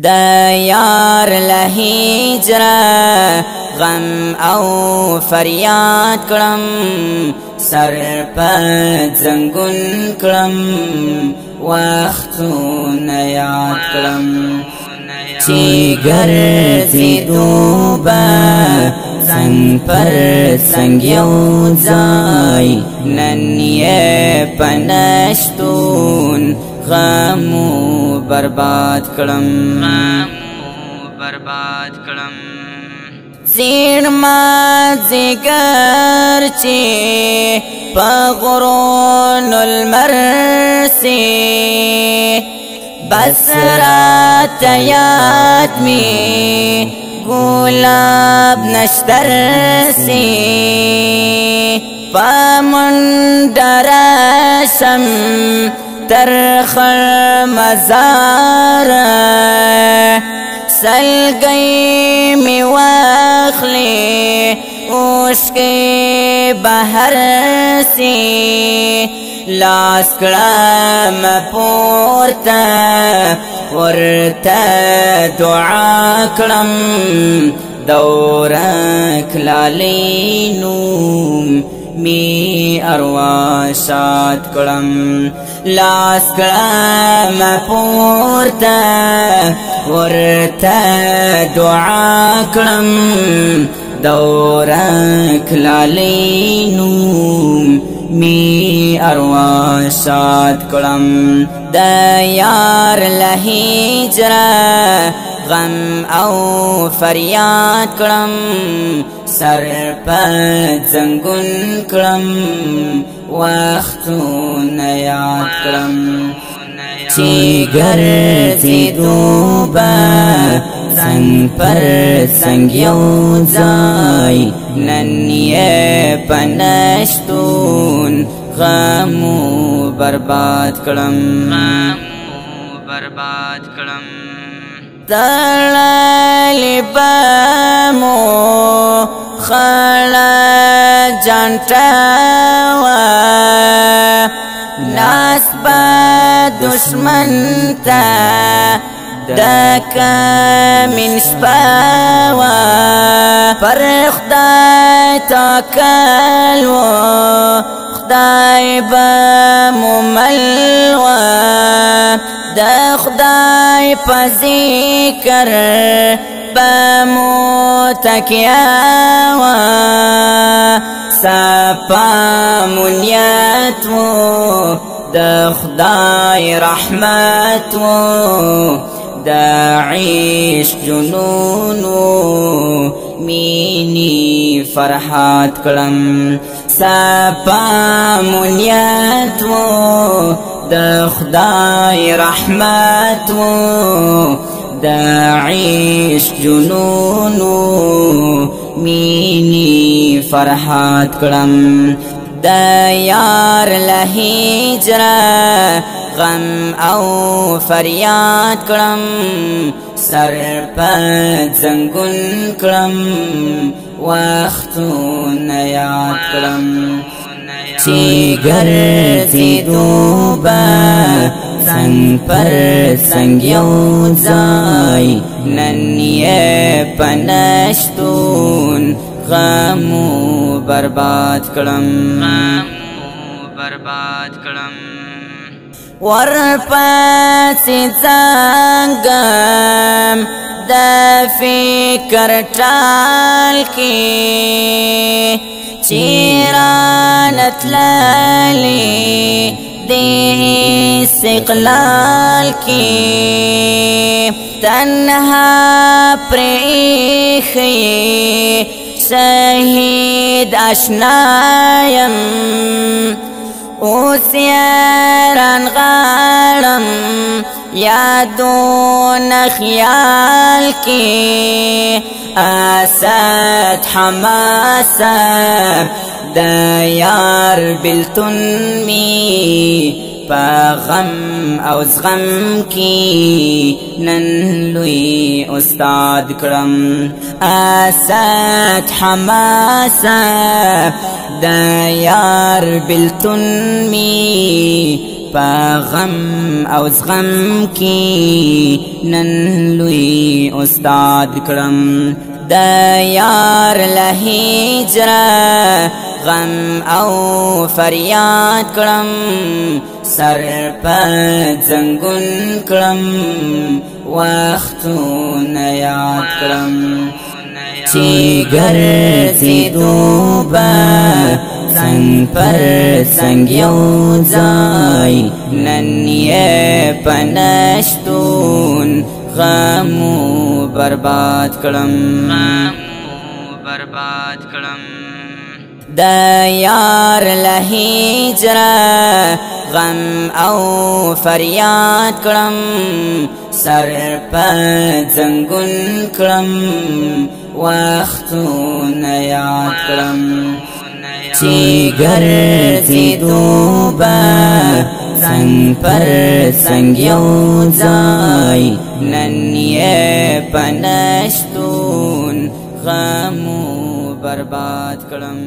دا یار لهجره غم او فریاد کړم سر په زنګون کړم وختونه یاد کړم چې ګرځي دوبه څنګ پر څنګ یو ځای نن یې په نشتون غمو برباد کړم زیر مازیګر چې په غرونو لمر سي بس راته یاد می ګلاب نشتر سي په منډه راشم تر خړ مزار سلګي می واخلي اوشکي بهر سي لاس کړم پورته ورته دعا کړم دورک لالینوم می اروا شاد کړم لاس کړم پورته ورته دعا کړم دورک لالینوم می اروا شاد کړم د یار لهجره غم او فریاد کړم سر په زنګون کړم وختونه یاد کړم چې ګرځي دوبه څنګ پر څنګ یو ځای نن یې په نشتون غمو برباد کړم تړلی به مو خړه جانټه وه ناس به دشمن ته د کمین شپه وه پر خدای توکل و خدای به مو مل وه د خدای په ذکر به مو تکیه وه صفا مو نیت و د خدای رحمت و د عشق جنونو مینی فرحات کړم صفا مو نیت و د خدای رحمت و د عشق جنونو مینی فرحات کړم د یار لهجره غم او فریاد کړم سر په زنګون کړم وختونه یاد کړم چې ګرځي دوبه څنګ پر څنګ یو ځای نن یې په نشتون غمو برباد کړم ورپسې ځنګم د فکر ټال کې چیرانه تللې د استقلال کې تنها پرېښې شهید اشنایم اوس یاران غاړم یادونه خیال کې اسد حماسه د یار بلتون می په غم او زغم کې نن لوی استاد کړم اسد حماسه د یار بلتون می په غم او زغم کی نن لوی استاد کړم د یار له هجره غم او فریاد کړم سر په زنګون کړم وختونه یاد کړم چې ګرځېدو به څنګ پر څنګ یو ځای نن یې په نشتون غمو برباد کړم د یار له هجره غم او فریاد کړم سر په زنګون کړم وختونه یاد کړم چې ګرځېدو به څنګ پر څنګ یو ځای نن یې په نشتون غمو برباد کړم